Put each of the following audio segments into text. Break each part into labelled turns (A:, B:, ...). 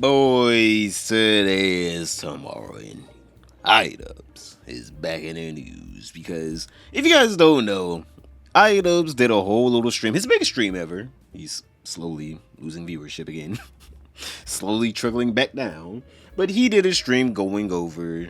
A: Boys, today is tomorrow, and Idubbbz is back in the news because if you guys don't know, Idubbbz did a whole little stream, his biggest stream ever. He's slowly losing viewership again, slowly trickling back down. But he did a stream going over,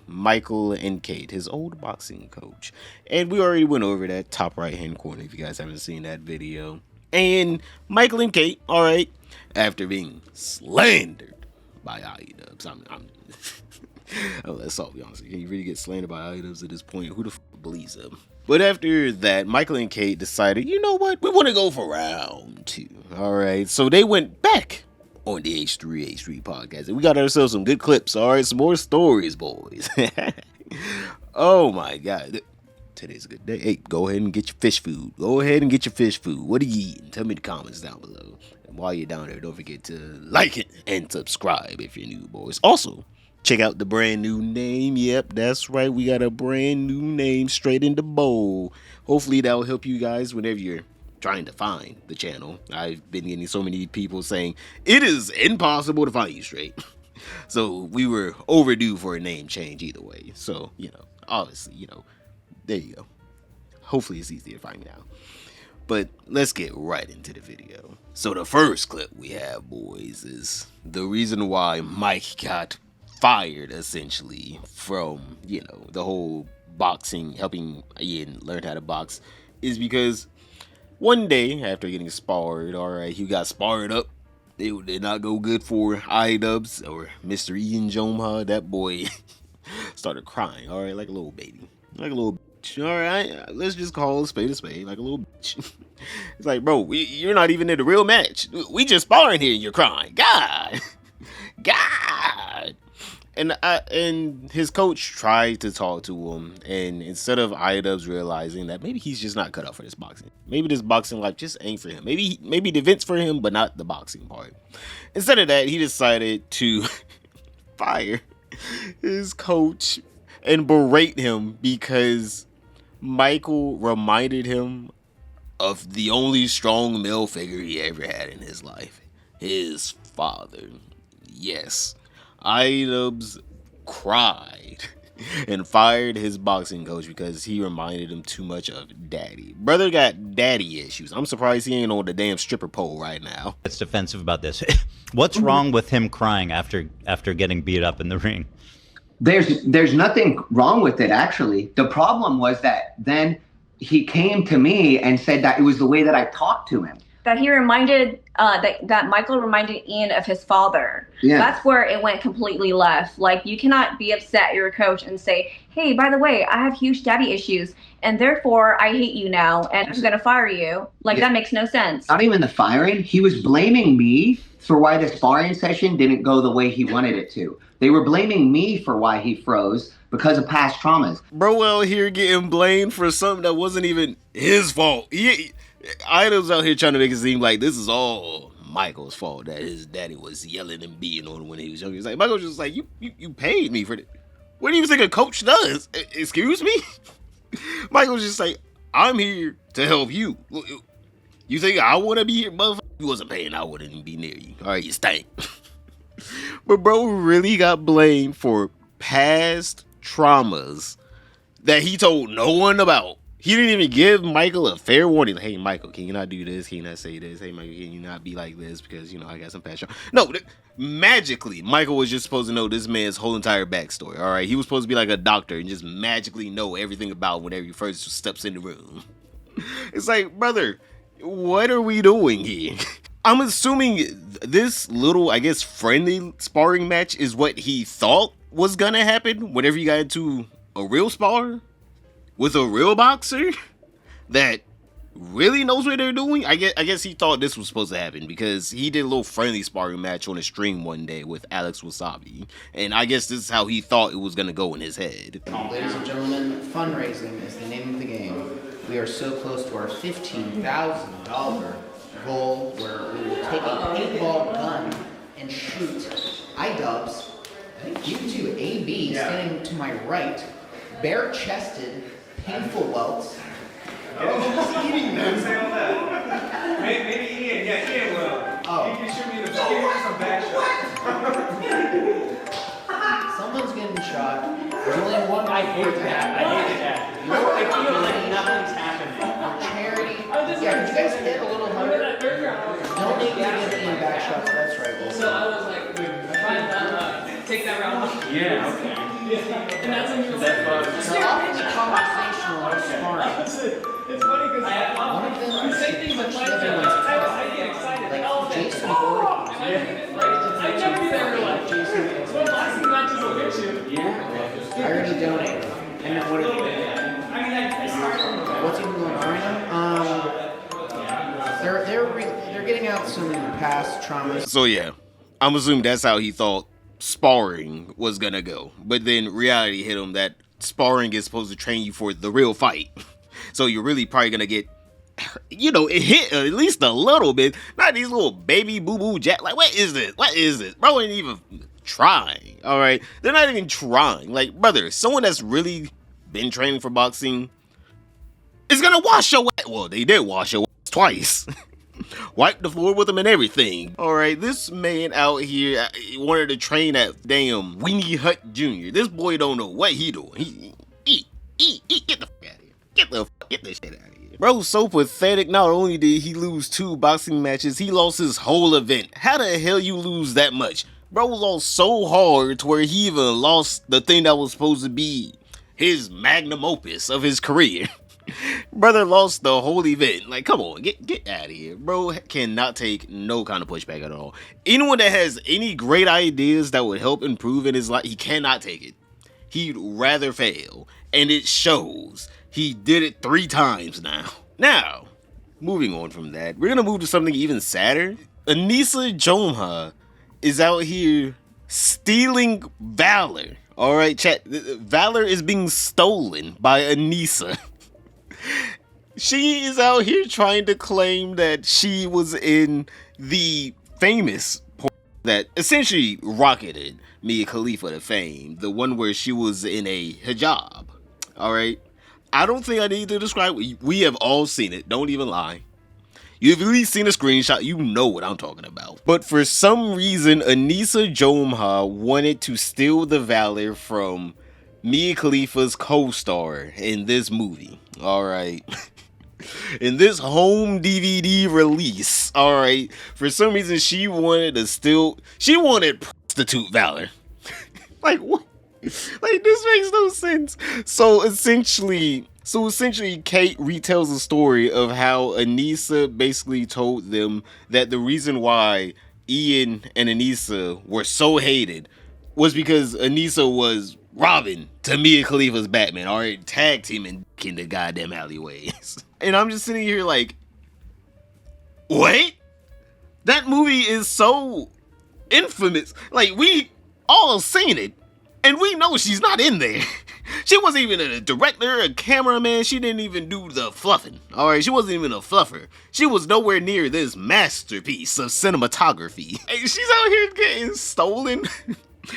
A: Michael and Kate, his old boxing coach. And we already went over that top right hand corner if you guys haven't seen that video. And Michael and Kate, alright, after being slandered by Idubbbz. Let's all be honest. Can you really get slandered by Idubbbz at this point? Who the f believes him? But after that, Michael and Kate decided, you know what? We want to go for round 2. Alright, so they went back on the H3 podcast. And we got ourselves some good clips, alright? Some more stories, boys. Oh my god. Today's a good day. Hey, go ahead and get your fish food. What are you eating? Tell me in the comments down below. And while you're down there, don't forget to like it and subscribe if you're new, boys. Also, check out the brand new name. Yep, that's right. We got a brand new name straight in the bowl. Hopefully that will help you guys whenever you're trying to find the channel. I've been getting so many people saying it is impossible to find you straight. So we were overdue for a name change either way. So, obviously, there you go. Hopefully it's easier to find me now. But let's get right into the video. So the first clip we have, boys, is the reason why Mike got fired, essentially, from, the whole boxing, helping Ian learn how to box, is because one day, after getting sparred, alright, he got sparred up. It did not go good for Idubbbz or Mr. Ian Jomha. That boy started crying, alright, like a little baby. Like a little bitch, alright? Let's just call a spade, like a little bitch. It's like, bro, you're not even in the real match. We just sparring here and you're crying. God! And his coach tried to talk to him, and instead of Idubbbz realizing that maybe he's just not cut out for this boxing, maybe this boxing life just ain't for him, maybe the event's for him but not the boxing part, instead of that he decided to fire his coach and berate him because Michael reminded him of the only strong male figure he ever had in his life, his father. Yes, Idubbbz cried and fired his boxing coach because he reminded him too much of daddy. Brother got daddy issues. I'm surprised he ain't on the damn stripper pole right now.
B: It's defensive about this. What's wrong with him crying after getting beat up in the ring?
C: There's nothing wrong with it, actually. The problem was that then he came to me and said that it was the way that I talked to him.
D: That he reminded, that Michael reminded Ian of his father.
C: Yeah.
D: That's where it went completely left. Like, you cannot be upset at your coach and say, hey, by the way, I have huge daddy issues, and therefore I hate you now, and I'm going to fire you. Like, that makes no sense.
C: Not even the firing. He was blaming me for why the sparring session didn't go the way he wanted it to. They were blaming me for why he froze because of past traumas.
A: Bro out here getting blamed for something that wasn't even his fault. Idubbbz out here trying to make it seem like this is all Michael's fault, that his daddy was yelling and beating on him when he was younger. He's like, Michael's just like, you paid me for this. What do you think a coach does? Excuse me? Michael's just like, I'm here to help you. You think I want to be here, motherfucker? You wasn't paying, I wouldn't even be near you. All right, you stink. But bro really got blamed for past traumas that he told no one about. He didn't even give Michael a fair warning. Like, hey, Michael, can you not do this? Can you not say this? Hey, Michael, can you not be like this? Because, I got some past trauma. No, magically, Michael was just supposed to know this man's whole entire backstory, all right? He was supposed to be like a doctor and just magically know everything about whenever he first steps in the room. It's like, brother, what are we doing here? I'm assuming this little, I guess, friendly sparring match is what he thought was gonna happen whenever you got into a real spar with a real boxer that really knows what they're doing. I guess he thought this was supposed to happen because he did a little friendly sparring match on a stream one day with Alex Wasabi, and I guess this is how he thought it was gonna go in his head.
E: Ladies and gentlemen, fundraising is the name of the game. We are so close to our $15,000 goal where we will take a paintball gun and shoot Idubbbz. You two, AB, standing to my right, bare-chested, painful welts.
F: Oh, eating them. Say all that. Maybe Ian, Ian will. Oh. He can shoot me in the face with some back shots.
E: shot. There's only one guy here to happen.
F: I hate that. I feel like nothing's happening.
E: Charity. Yeah, could you guys hit a little harder? Don't make me give Ian back shots. That's right.
G: So I was like, try and take that round off.
F: Yeah, okay.
G: And that's when you were
F: That
G: like,
F: bugs.
E: They're often the conversational or sparring.
F: It's funny because
E: One of them is
G: same thing with
E: touched
G: my
E: everyone's
G: I
E: toe.
G: get excited.
E: Like
G: Oh,
E: Jason
G: oh,
E: Voorhees.
G: I've never been ever like,
E: Jason
G: well, boxing matches will get you.
F: yeah.
E: I already donated. And then what are you
G: I mean, I started.
E: What's even going on right now? They're getting out some past traumas.
A: So yeah, I'm assuming that's how he thought sparring was gonna go. But then reality hit him that sparring is supposed to train you for the real fight. So you're really probably gonna get, it hit at least a little bit. Not these little baby boo-boo jack. Like, what is this? What is this? Bro ain't even trying, all right? They're not even trying. Like, brother, someone that's really been training for boxing is gonna wash your ass. Well, they did wash your ass twice. Wipe the floor with him and everything. All right, this man out here wanted to train at damn Weenie Hut Jr. This boy don't know what he doing. He get the fuck out of here. Get this shit out of here. Bro, so pathetic. Not only did he lose 2 boxing matches, he lost his whole event. How the hell you lose that much? Bro lost so hard to where he even lost the thing that was supposed to be his magnum opus of his career. Brother lost the whole event. Like, come on, get out of here. Bro cannot take no kind of pushback at all. Anyone that has any great ideas that would help improve in his life, he cannot take it. He'd rather fail. And it shows. He did it 3 times now. Now, moving on from that, we're gonna move to something even sadder. Anisa Jomha is out here stealing Valor. Alright, chat. Valor is being stolen by Anisa. She is out here trying to claim that she was in the famous porn that essentially rocketed Mia Khalifa to fame. The one where she was in a hijab. Alright? I don't think I need to describe it. We have all seen it. Don't even lie. You've at least seen a screenshot. You know what I'm talking about. But for some reason, Anisa Jomha wanted to steal the Valor from Mia Khalifa's co-star in this movie. Alright. In this home DVD release. Alright. For some reason, she wanted prostitute Valor. Like, what? Like, this makes no sense. So essentially, Kate retells the story of how Anisa basically told them that the reason why Ian and Anisa were so hated was because Anisa was Robin to Mia Khalifa's Batman. Alright, tag teaming in the goddamn alleyways. And I'm just sitting here like, wait? That movie is so infamous. Like, we all seen it. And we know she's not in there. She wasn't even a director, a cameraman. She didn't even do the fluffing. Alright, she wasn't even a fluffer. She was nowhere near this masterpiece of cinematography. Hey, she's out here getting stolen.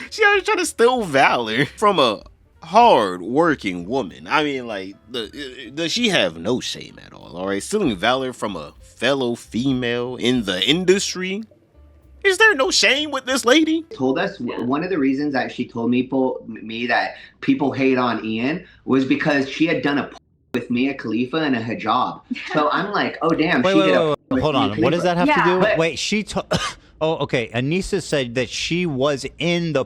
A: She's out here trying to steal Valor from a hard-working woman. I mean, like, does she have no shame at all? Alright, stealing Valor from a fellow female in the industry? Is there no shame with this lady?
C: Told us one of the reasons that she told me that people hate on Ian was because she had done a with Mia Khalifa in a hijab. So I'm like, oh damn,
B: Wait, hold on. What does that have to do?
C: But-
B: Wait, oh, okay. Anisa said that she was in the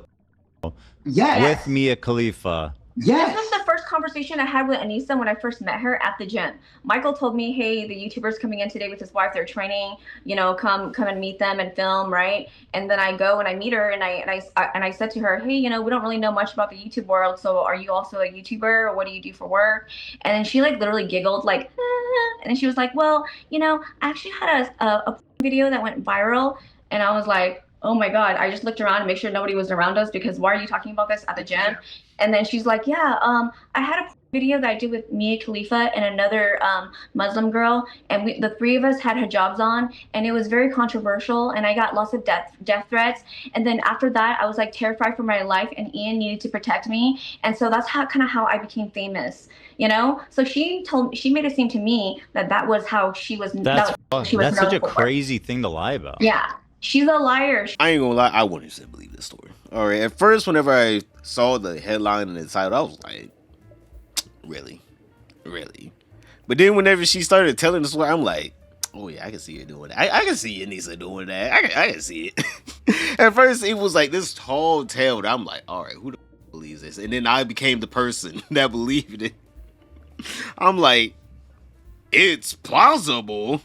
C: Yes.
B: with Mia Khalifa.
C: Yes.
D: This was the first conversation I had with Anisa when I first met her at the gym. Michael told me, hey, the YouTuber's coming in today with his wife. They're training, come and meet them and film, right? And then I go and I meet her and I said to her, hey, we don't really know much about the YouTube world. So are you also a YouTuber or what do you do for work? And then she like literally giggled like, ah. And then she was like, well, I actually had a video that went viral. And I was like, oh my God, I just looked around to make sure nobody was around us because why are you talking about this at the gym? And then she's like, yeah, I had a video that I did with Mia Khalifa and another Muslim girl. And the 3 of us had hijabs on and it was very controversial and I got lots of death threats. And then after that, I was like terrified for my life and Ian needed to protect me. And so that's kind of how I became famous, So she made it seem to me that was how she was.
B: That's
D: she was
B: such a
D: known for.
B: crazy thing to lie about.
D: Yeah. She's a liar.
A: I ain't gonna lie, I 100% believe this story. All right, at first, whenever I saw the headline and the title, I was like, really? But then whenever she started telling the story, I'm like, oh yeah, I can see her doing that. I can see Anisa doing that. I can see it. At first, it was like this tall tale. I'm like, all right, who the believes this? And then I became the person that believed it. I'm like, it's plausible.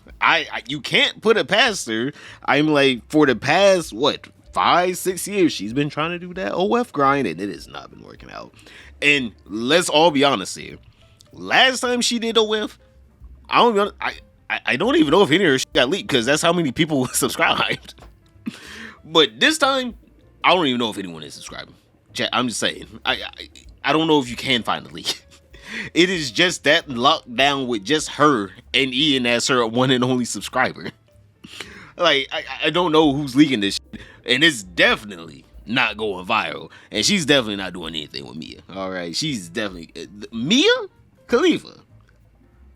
A: You can't put it past her. I'm like, for the past 5-6 years, she's been trying to do that OF grind, and it has not been working out. And let's all be honest here. Last time she did OF, I don't even know if any of her shit got leaked, because that's how many people subscribed. But this time, I don't even know if anyone is subscribing. I'm just saying. I don't know if you can find the leak. It is just that locked down with just her and Ian as her one and only subscriber. Like, I don't know who's leaking this shit. And it's definitely not going viral. And she's definitely not doing anything with Mia. Alright, she's definitely... Mia Khalifa.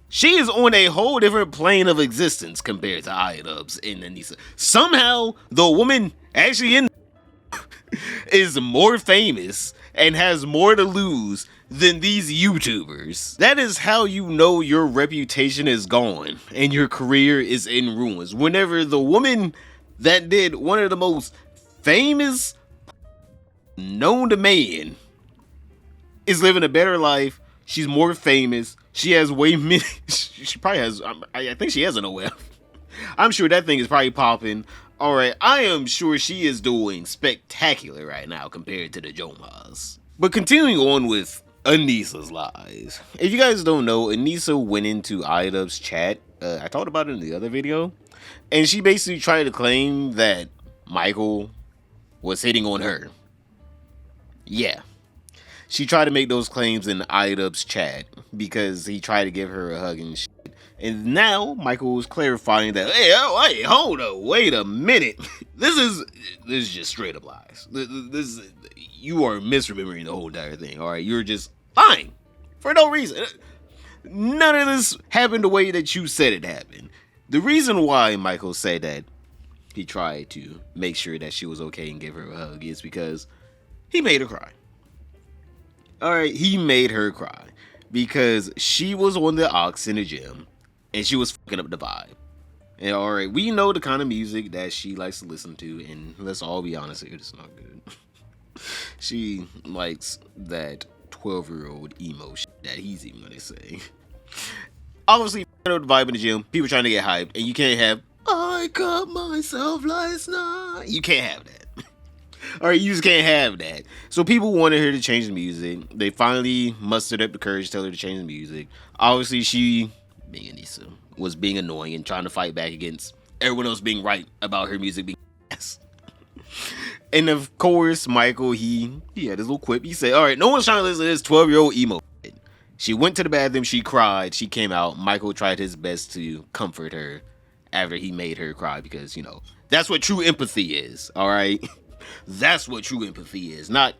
A: She is on a whole different plane of existence compared to Idubbbz and Anisa. Somehow, the woman actually in is more famous and has more to lose than these YouTubers. That is how you know your reputation is gone and your career is in ruins. Whenever the woman that did one of the most famous known to man is living a better life, she's more famous, she has way many, she probably has, I think she has an OF. I'm sure that thing is probably popping. Alright, I am sure she is doing spectacular right now compared to the Jomas. But continuing on with Anisa's lies. If you guys don't know, Anisa went into Idubbbz chat. I talked about it in the other video. And she basically tried to claim that Michael was hitting on her. Yeah. She tried to make those claims in Idubbbz chat because he tried to give her a hug and shit. And now Michael was clarifying that, hey, hold up, wait a minute. This is just straight up lies. You are misremembering the whole entire thing. All right, you're just lying for no reason. None of this happened the way that you said it happened. The reason why Michael said that he tried to make sure that she was okay and give her a hug is because he made her cry. All right, he made her cry because she was on the aux in the gym and she was fucking up the vibe. And all right, we know the kind of music that she likes to listen to, and let's all be honest here, it's not good. She likes that 12-year-old emo shit that he's even gonna say. Obviously, fucking up the vibe in the gym, people trying to get hyped, and you can't have, I cut myself last night. You can't have that. Alright, you just can't have that. So people wanted her to change the music. They finally mustered up the courage to tell her to change the music. Obviously, she, being Anisa, was being annoying and trying to fight back against everyone else being right about her music being ass. And of course, Michael, he had his little quip. He said, alright, no one's trying to listen to this 12-year-old emo shit. She went to the bathroom, she cried, she came out. Michael tried his best to comfort her after he made her cry because, you know, that's what true empathy is, alright? That's what true empathy is. Not,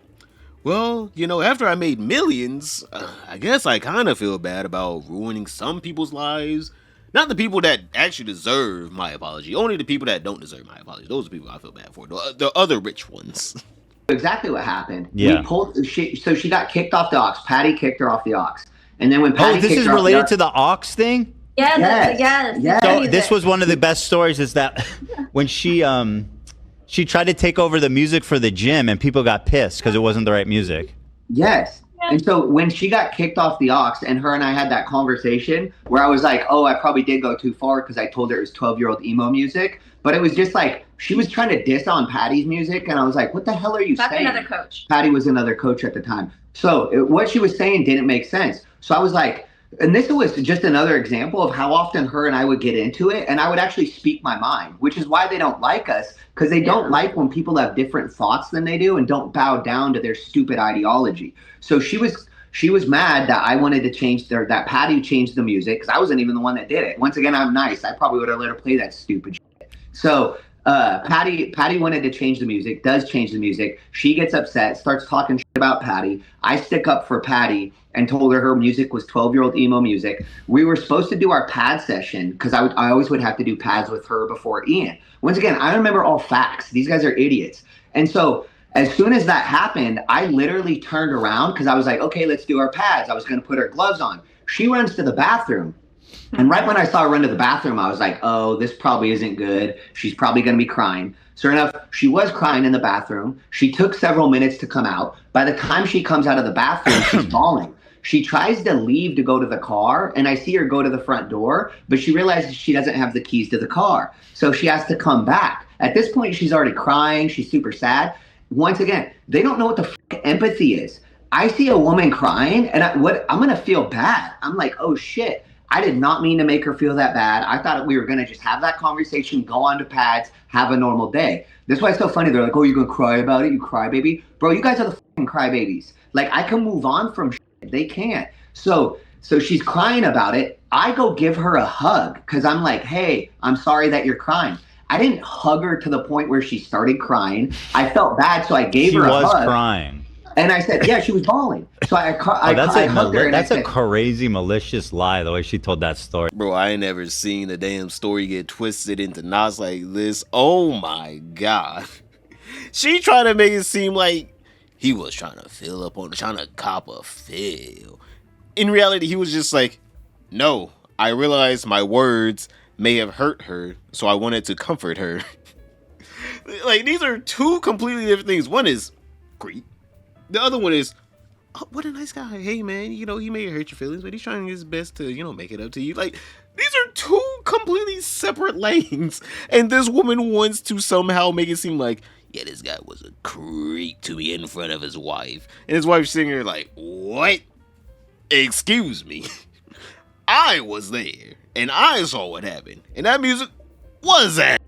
A: well, you know, after I made millions, I guess I kind of feel bad about ruining some people's lives. Not the people that actually deserve my apology. Only the people that don't deserve my apology. Those are people I feel bad for. The other rich ones.
C: Exactly what happened.
B: Yeah.
C: So she got kicked off the aux. Patty kicked her off the aux. And then when Patty
B: this
C: kicked
B: is
C: her off the
B: related
C: aux,
B: to the aux thing?
C: Yes.
B: So this was one of the best stories is that when she tried to take over the music for the gym and people got pissed because it wasn't the right music.
C: Yes. And so when she got kicked off the aux and her and I had that conversation where I was like, oh, I probably did go too far because I told her it was 12-year-old emo music. But it was just like, she was trying to diss on Patty's music. And I was like, what the hell are you saying?
D: That's another coach.
C: Patty was another coach at the time. So what she was saying didn't make sense. So I was like, and this was just another example of how often her and I would get into it. And I would actually speak my mind, which is why they don't like us, because they don't like when people have different thoughts than they do and don't bow down to their stupid ideology. So she was mad that I wanted to change that Patty changed the music because I wasn't even the one that did it. Once again, I'm nice. I probably would have let her play that stupid shit. So Patty wanted to change the music, does change the music. She gets upset, starts talking shit about Patty. I stick up for Patty and told her music was 12-year-old emo music. We were supposed to do our pad session because I always would have to do pads with her before Ian. Once again, I remember all facts. These guys are idiots. And so as soon as that happened, I literally turned around because I was like, okay, let's do our pads. I was going to put her gloves on. She runs to the bathroom. And right when I saw her run to the bathroom, I was like, oh, this probably isn't good. She's probably going to be crying. Sure enough, she was crying in the bathroom. She took several minutes to come out. By the time she comes out of the bathroom, she's bawling. She tries to leave to go to the car, and I see her go to the front door, but she realizes she doesn't have the keys to the car. So she has to come back. At this point, she's already crying. She's super sad. Once again, they don't know what the fuck empathy is. I see a woman crying, and I'm going to feel bad. I'm like, oh, shit. I did not mean to make her feel that bad. I thought we were going to just have that conversation, go on to pads, have a normal day. That's why it's so funny. They're like, oh, you're going to cry about it? You crybaby? Bro, you guys are the fucking crybabies. Like, I can move on from shit. They can't. So she's crying about it. I go give her a hug because I'm like, hey, I'm sorry that you're crying. I didn't hug her to the point where she started crying. I felt bad, so I gave her a hug.
B: She was crying.
C: And I said, yeah, she was bawling. So I hugged her.
B: That's a crazy, malicious lie, the way she told that story.
A: Bro, I ain't never seen a damn story get twisted into knots like this. Oh my God. She tried to make it seem like he was trying to fill up on, trying to cop a feel. In reality, he was just like, no, I realized my words may have hurt her, so I wanted to comfort her. Like, these are two completely different things. One is creep. The other one is, oh, what a nice guy. Hey, man, you know, he may hurt your feelings, but he's trying his best to, you know, make it up to you. Like, these are two completely separate lanes. And this woman wants to somehow make it seem like, yeah, this guy was a creep to be in front of his wife. And his wife's sitting there like, what? Excuse me. I was there, and I saw what happened. And that music was ass.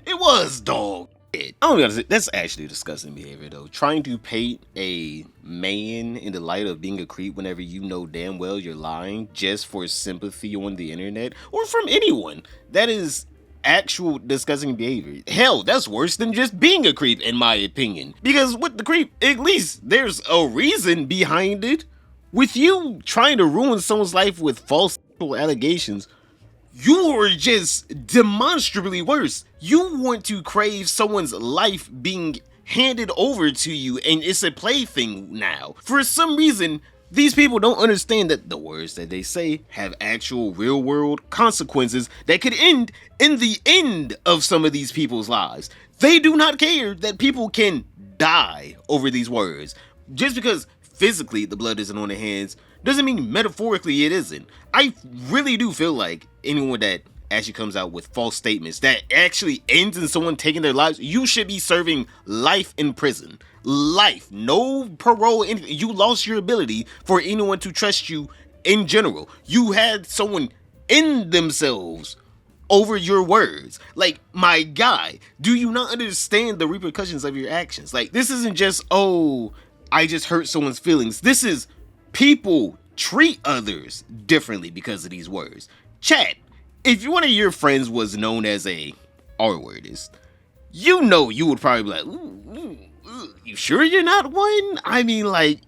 A: It was dog. I don't know, that's actually disgusting behavior though. Trying to paint a man in the light of being a creep whenever you know damn well you're lying just for sympathy on the internet or from anyone. That is actual disgusting behavior. Hell, that's worse than just being a creep in my opinion. Because with the creep, at least there's a reason behind it. With you trying to ruin someone's life with false allegations, you are just demonstrably worse. You want to crave someone's life being handed over to you, and it's a plaything now. For some reason, these people don't understand that the words that they say have actual real world consequences that could end in the end of some of these people's lives. They do not care that people can die over these words. Just because physically the blood isn't on their hands doesn't mean metaphorically it isn't. I really do feel like anyone that actually comes out with false statements that actually ends in someone taking their lives, you should be serving life in prison. Life, no parole, anything. You lost your ability for anyone to trust you in general. You had someone end themselves over your words. Like, my guy, do you not understand the repercussions of your actions? Like, this isn't just, oh, I just hurt someone's feelings. This is people treat others differently because of these words. Chat, if one of your friends was known as a R-wordist, you know you would probably be like, ooh, you sure you're not one? I mean, like,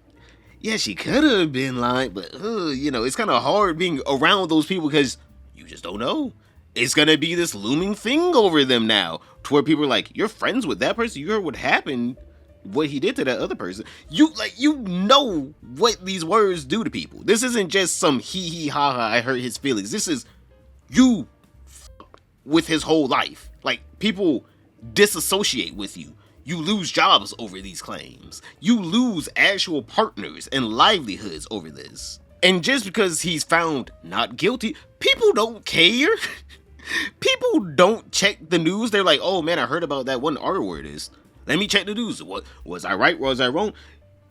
A: yeah, she could have been lying, but, you know, it's kind of hard being around those people because you just don't know. It's going to be this looming thing over them now, to where people are like, you're friends with that person, you heard what happened, what he did to that other person. You know what these words do to people. This isn't just some hee ha ha, I hurt his feelings. This is you with his whole life. Like, people disassociate with you. You lose jobs over these claims. You lose actual partners and livelihoods over this. And just because he's found not guilty, people don't care. People don't check the news. They're like, oh man, I heard about that one R-wordist. Let me check the news. What was I right? Was I wrong?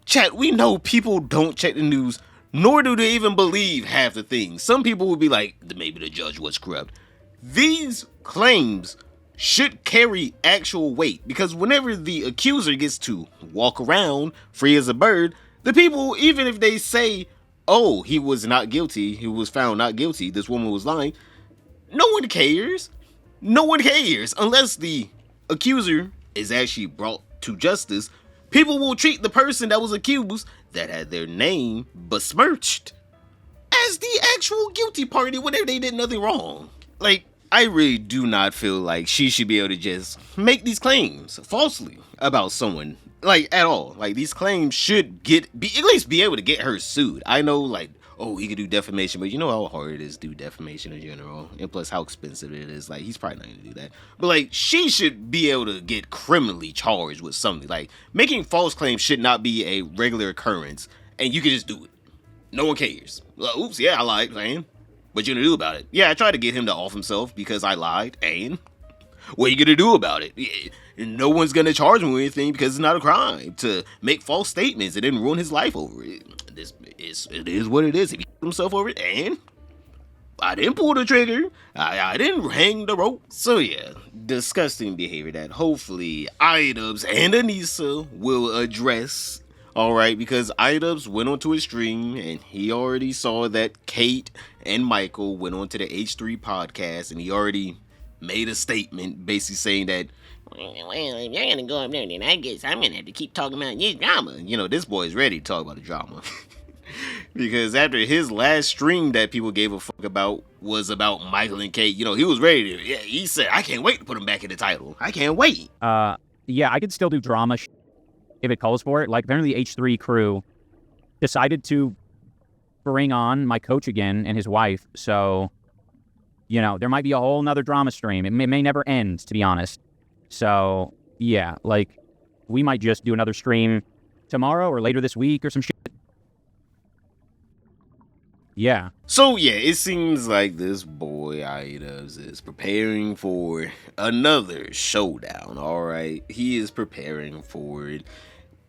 A: Chat, we know people don't check the news, nor do they even believe half the things. Some people will be like, maybe the judge was corrupt. These claims should carry actual weight, because whenever the accuser gets to walk around free as a bird, the people, even if they say, oh, he was not guilty, he was found not guilty, this woman was lying, no one cares. No one cares unless the accuser is actually brought to justice, people will treat the person that was accused, that had their name besmirched, as the actual guilty party whenever they did nothing wrong. Like, I really do not feel like she should be able to just make these claims falsely about someone, like, at all. Like, these claims should at least be able to get her sued. I know, like, oh, he could do defamation, but you know how hard it is to do defamation in general, and plus how expensive it is. Like, he's probably not gonna do that. But like, she should be able to get criminally charged with something. Like, making false claims should not be a regular occurrence, and you can just do it. No one cares. Like, oops, yeah, I lied, man. What you gonna do about it? Yeah, I tried to get him to off himself because I lied, and what are you gonna do about it? No one's gonna charge him with anything because it's not a crime to make false statements and then ruin his life over it. It is what it is. He himself over it, and I didn't pull the trigger. I didn't hang the rope. So yeah, disgusting behavior that hopefully Idubbbz and Anisa will address. Alright, because Idubbbz went onto his stream and he already saw that Kate and Michael went onto the H3 podcast, and he already made a statement basically saying that, well, if you're gonna go up there, then I guess I'm gonna have to keep talking about this drama. You know, this boy is ready to talk about the drama. Because after his last stream that people gave a fuck about was about Michael and Kate, you know, he was ready to, he said, I can't wait to put him back in the title. I can't wait.
H: Yeah, I could still do drama if it calls for it. Like, apparently the H3 crew decided to bring on my coach again and his wife. So, you know, there might be a whole nother drama stream. It may never end, to be honest. So, yeah, like, we might just do another stream tomorrow or later this week or some shit. Yeah.
A: So yeah, it seems like this boy Idubbbz is preparing for another showdown, alright? He is preparing for it.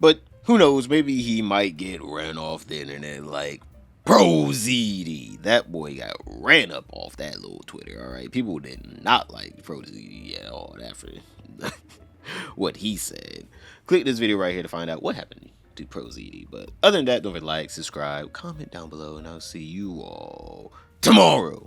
A: But who knows, maybe he might get ran off the internet like ProZD. That boy got ran up off that little Twitter, alright? People did not like ProZD at all after what he said. Click this video right here to find out what happened to ProZD. But other than that, don't forget to like, subscribe, comment down below, and I'll see you all tomorrow.